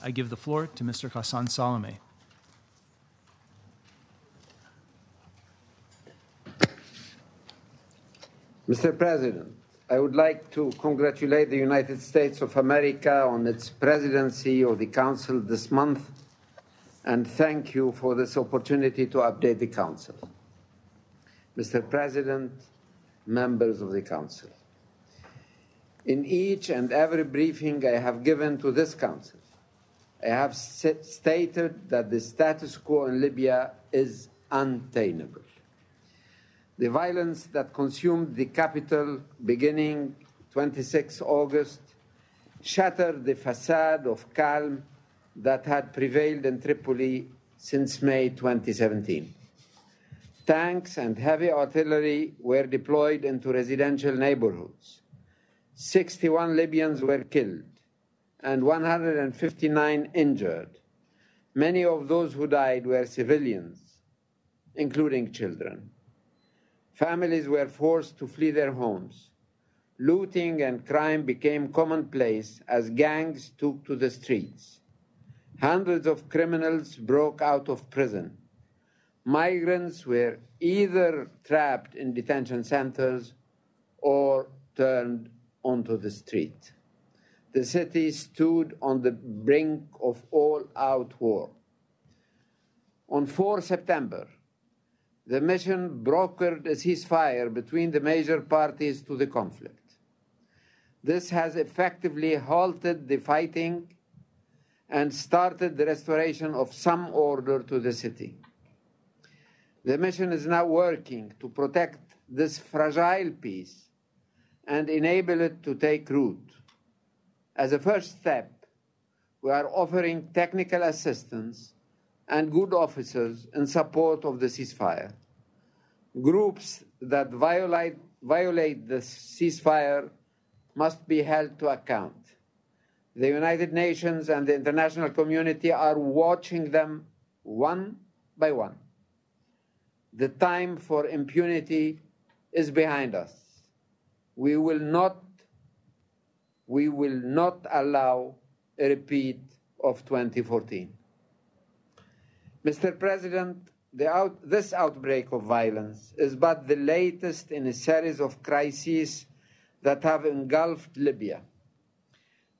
I give the floor to Mr. Ghassan Salame. Mr. President, I would like to congratulate the United States of America on its presidency of the Council this month and thank you for this opportunity to update the Council. Mr. President, members of the Council, in each and every briefing I have given to this Council, I have stated that the status quo in Libya is untenable. The violence that consumed the capital beginning 26 August shattered the facade of calm that had prevailed in Tripoli since May 2017. Tanks and heavy artillery were deployed into residential neighborhoods. 61 Libyans were killed and 159 injured. Many of those who died were civilians, including children. Families were forced to flee their homes. Looting and crime became commonplace as gangs took to the streets. Hundreds of criminals broke out of prison. Migrants were either trapped in detention centers or turned onto the street. The city stood on the brink of all-out war. On 4 September, the mission brokered a ceasefire between the major parties to the conflict. This has effectively halted the fighting and started the restoration of some order to the city. The mission is now working to protect this fragile peace and enable it to take root. As a first step, we are offering technical assistance and good officers in support of the ceasefire. Groups that violate the ceasefire must be held to account. The United Nations and the international community are watching them one by one. The time for impunity is behind us. We will not allow a repeat of 2014. Mr. President, this outbreak of violence is but the latest in a series of crises that have engulfed Libya.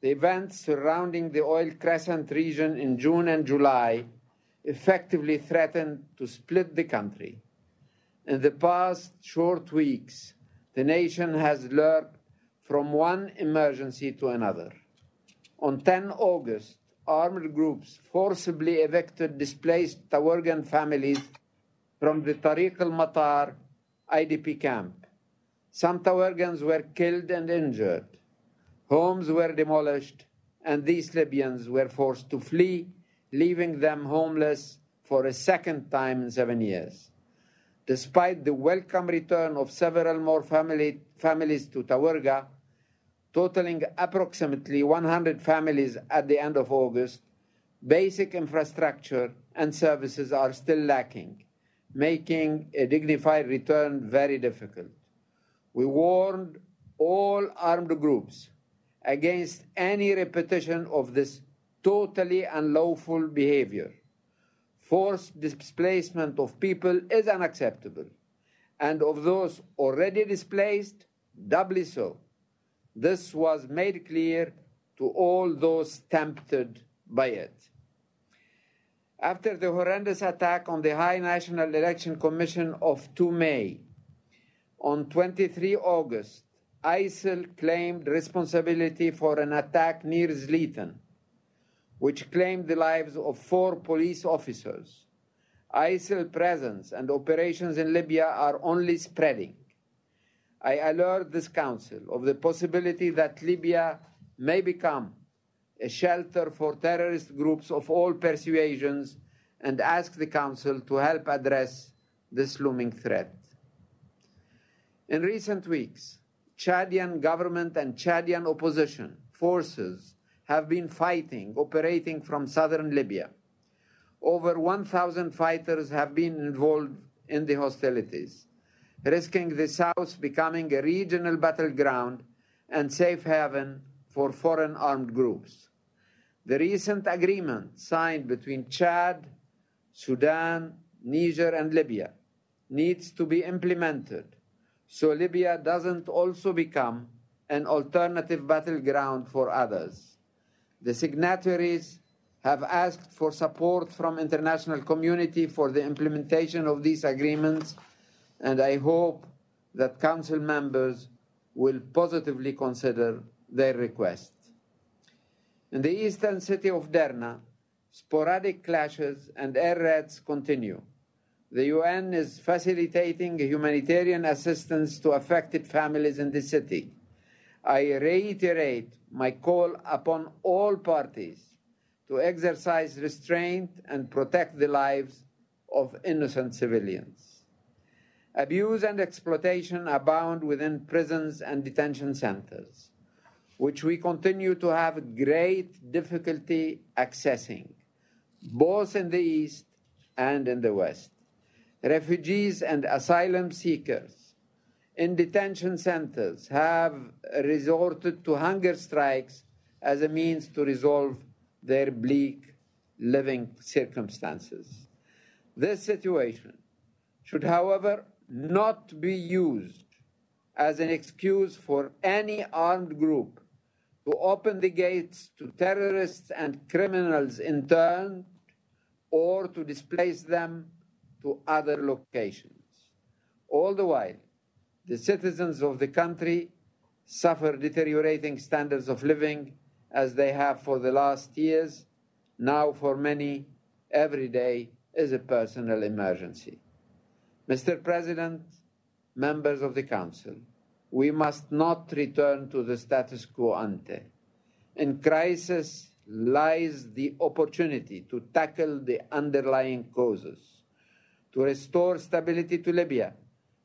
The events surrounding the oil crescent region in June and July effectively threatened to split the country. In the past short weeks, the nation has learned from one emergency to another. On 10 August, armed groups forcibly evicted displaced Tawargan families from the Tariq al-Matar IDP camp. Some Tawargans were killed and injured. Homes were demolished, and these Libyans were forced to flee, leaving them homeless for a second time in 7 years. Despite the welcome return of several more families to Tawarga, totaling approximately 100 families at the end of August, basic infrastructure and services are still lacking, making a dignified return very difficult. We warned all armed groups against any repetition of this totally unlawful behavior. Forced displacement of people is unacceptable, and of those already displaced, doubly so. This was made clear to all those tempted by it. After the horrendous attack on the High National Election Commission of 2 May, on 23 August, ISIL claimed responsibility for an attack near Zliten, which claimed the lives of 4 police officers. ISIL presence and operations in Libya are only spreading. I alert this Council of the possibility that Libya may become a shelter for terrorist groups of all persuasions and ask the Council to help address this looming threat. In recent weeks, Chadian government and Chadian opposition forces have been operating from southern Libya. Over 1,000 fighters have been involved in the hostilities, risking the south becoming a regional battleground and safe haven for foreign armed groups. The recent agreement signed between Chad, Sudan, Niger, and Libya needs to be implemented so Libya doesn't also become an alternative battleground for others. The signatories have asked for support from the international community for the implementation of these agreements, and I hope that Council members will positively consider their request. In the eastern city of Derna, sporadic clashes and air raids continue. The UN is facilitating humanitarian assistance to affected families in the city. I reiterate my call upon all parties to exercise restraint and protect the lives of innocent civilians. Abuse and exploitation abound within prisons and detention centers, which we continue to have great difficulty accessing, both in the East and in the West. Refugees and asylum seekers in detention centers have resorted to hunger strikes as a means to resolve their bleak living circumstances. This situation should, however, not be used as an excuse for any armed group to open the gates to terrorists and criminals in turn, or to displace them to other locations. All the while, the citizens of the country suffer deteriorating standards of living as they have for the last years. Now, for many, every day is a personal emergency. Mr. President, members of the Council, we must not return to the status quo ante. In crisis lies the opportunity to tackle the underlying causes. To restore stability to Libya,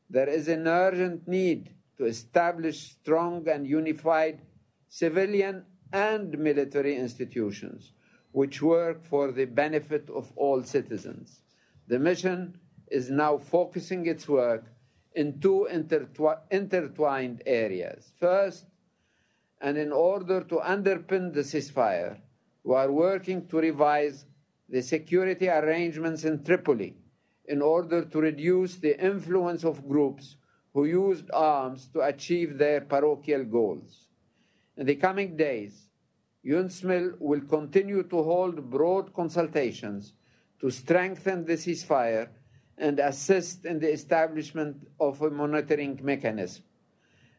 there is an urgent need to establish strong and unified civilian and military institutions which work for the benefit of all citizens. The mission is now focusing its work in two intertwined areas. First, and in order to underpin the ceasefire, we are working to revise the security arrangements in Tripoli in order to reduce the influence of groups who used arms to achieve their parochial goals. In the coming days, UNSMIL will continue to hold broad consultations to strengthen the ceasefire and assist in the establishment of a monitoring mechanism.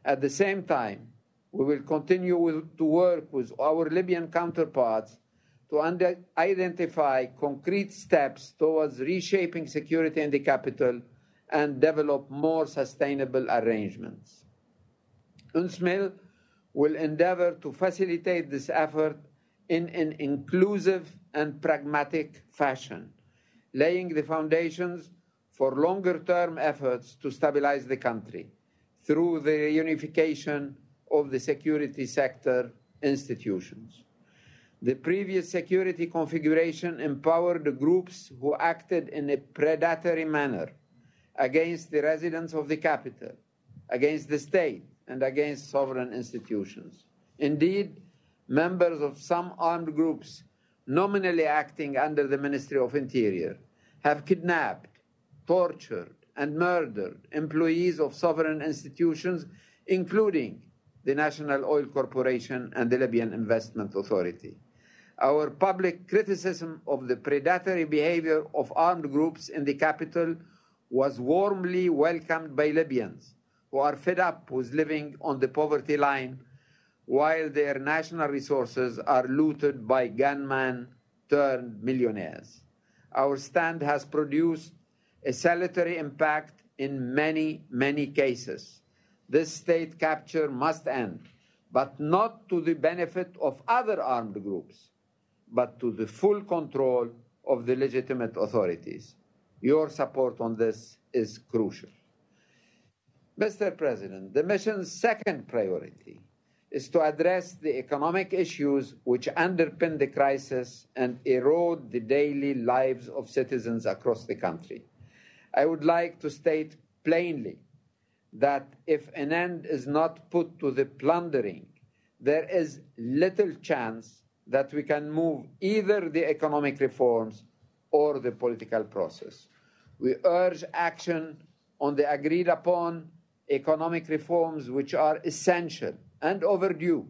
At the same time, we will continue to work with our Libyan counterparts to identify concrete steps towards reshaping security in the capital and develop more sustainable arrangements. UNSMIL will endeavor to facilitate this effort in an inclusive and pragmatic fashion, laying the foundations for longer-term efforts to stabilize the country through the reunification of the security sector institutions. The previous security configuration empowered the groups who acted in a predatory manner against the residents of the capital, against the state, and against sovereign institutions. Indeed, members of some armed groups nominally acting under the Ministry of Interior have kidnapped, tortured, and murdered employees of sovereign institutions, including the National Oil Corporation and the Libyan Investment Authority. Our public criticism of the predatory behavior of armed groups in the capital was warmly welcomed by Libyans, who are fed up with living on the poverty line while their national resources are looted by gunmen turned millionaires. Our stand has produced a salutary impact in many, many cases. This state capture must end, but not to the benefit of other armed groups, but to the full control of the legitimate authorities. Your support on this is crucial. Mr. President, the mission's second priority is to address the economic issues which underpin the crisis and erode the daily lives of citizens across the country. I would like to state plainly that if an end is not put to the plundering, there is little chance that we can move either the economic reforms or the political process. We urge action on the agreed upon economic reforms which are essential and overdue.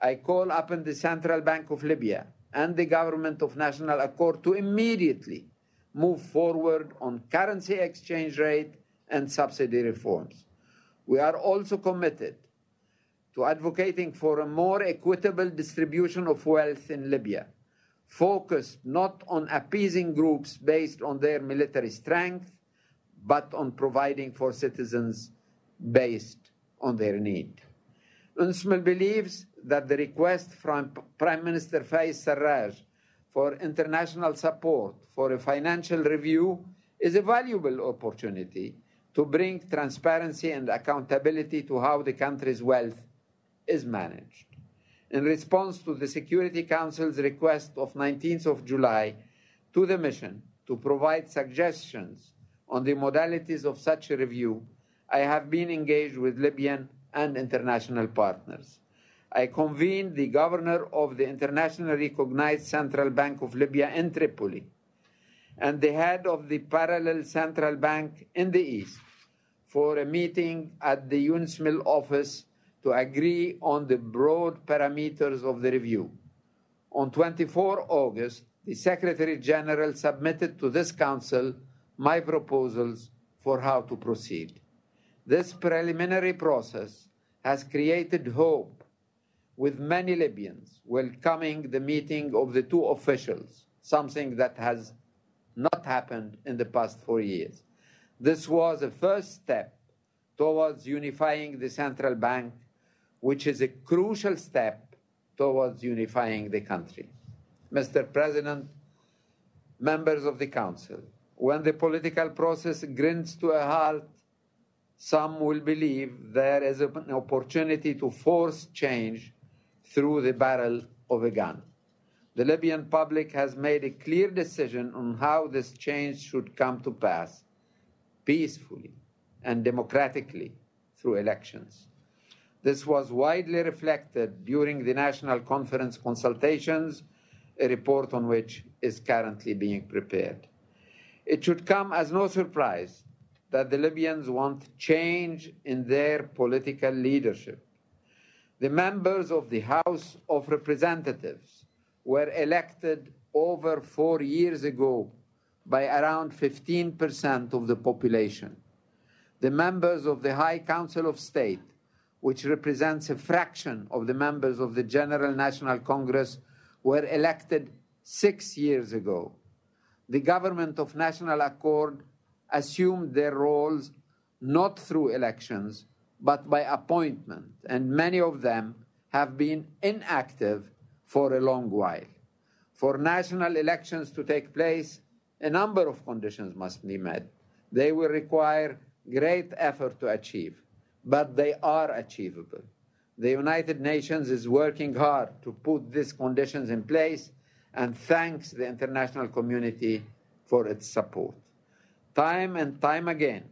I call upon the Central Bank of Libya and the Government of National Accord to immediately move forward on currency exchange rate and subsidy reforms. We are also committed to advocating for a more equitable distribution of wealth in Libya, focused not on appeasing groups based on their military strength, but on providing for citizens based on their need. UNSMIL believes that the request from Prime Minister Fayez Sarraj for international support for a financial review is a valuable opportunity to bring transparency and accountability to how the country's wealth is managed. In response to the Security Council's request of 19th of July to the mission to provide suggestions on the modalities of such a review, I have been engaged with Libyan and international partners. I convened the governor of the internationally recognized Central Bank of Libya in Tripoli and the head of the parallel central bank in the east for a meeting at the UNSMIL office to agree on the broad parameters of the review. On 24 August, the Secretary General submitted to this Council my proposals for how to proceed. This preliminary process has created hope with many Libyans welcoming the meeting of the two officials, something that has not happened in the past 4 years. This was a first step towards unifying the central bank, which is a crucial step towards unifying the country. Mr. President, members of the Council, when the political process grinds to a halt, some will believe there is an opportunity to force change through the barrel of a gun. The Libyan public has made a clear decision on how this change should come to pass, peacefully and democratically through elections. This was widely reflected during the National Conference consultations, a report on which is currently being prepared. It should come as no surprise that the Libyans want change in their political leadership. The members of the House of Representatives were elected over 4 years ago by around 15% of the population. The members of the High Council of State, which represents a fraction of the members of the General National Congress, were elected 6 years ago. The Government of National Accord assumed their roles not through elections, but by appointment, and many of them have been inactive for a long while. For national elections to take place, a number of conditions must be met. They will require great effort to achieve, but they are achievable. The United Nations is working hard to put these conditions in place and thanks the international community for its support. Time and time again,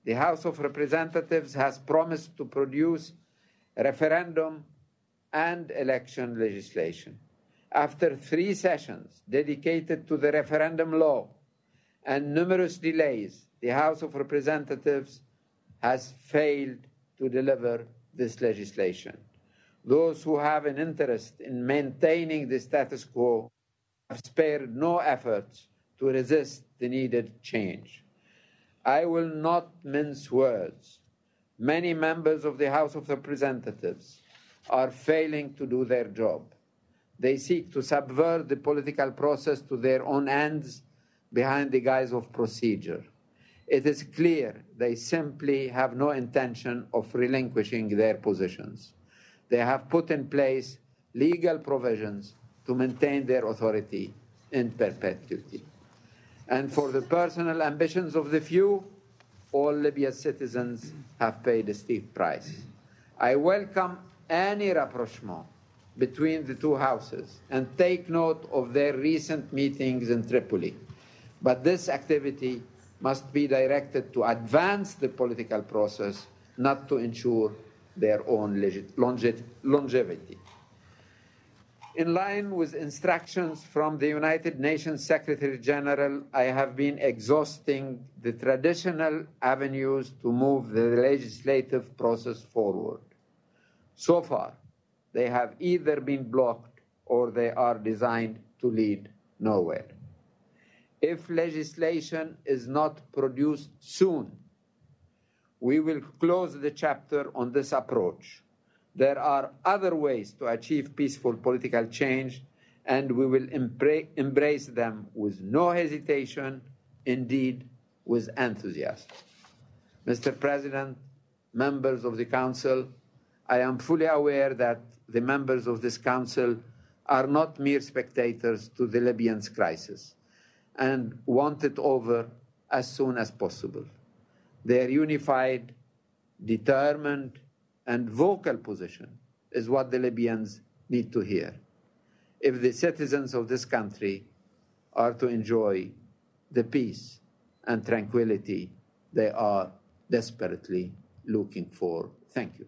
the House of Representatives has promised to produce referendum and election legislation. After 3 sessions dedicated to the referendum law and numerous delays, the House of Representatives has failed to deliver this legislation. Those who have an interest in maintaining the status quo have spared no efforts to resist the needed change. I will not mince words. Many members of the House of Representatives are failing to do their job. They seek to subvert the political process to their own ends behind the guise of procedure. It is clear they simply have no intention of relinquishing their positions. They have put in place legal provisions to maintain their authority in perpetuity. And for the personal ambitions of the few, all Libya's citizens have paid a steep price. I welcome any rapprochement between the two houses and take note of their recent meetings in Tripoli. But this activity must be directed to advance the political process, not to ensure their own longevity. In line with instructions from the United Nations Secretary General, I have been exhausting the traditional avenues to move the legislative process forward. So far, they have either been blocked or they are designed to lead nowhere. If legislation is not produced soon, we will close the chapter on this approach. There are other ways to achieve peaceful political change, and we will embrace them with no hesitation, indeed with enthusiasm. Mr. President, members of the Council, I am fully aware that the members of this Council are not mere spectators to the Libyan crisis and want it over as soon as possible. Their unified, determined, and vocal position is what the Libyans need to hear if the citizens of this country are to enjoy the peace and tranquility they are desperately looking for. Thank you.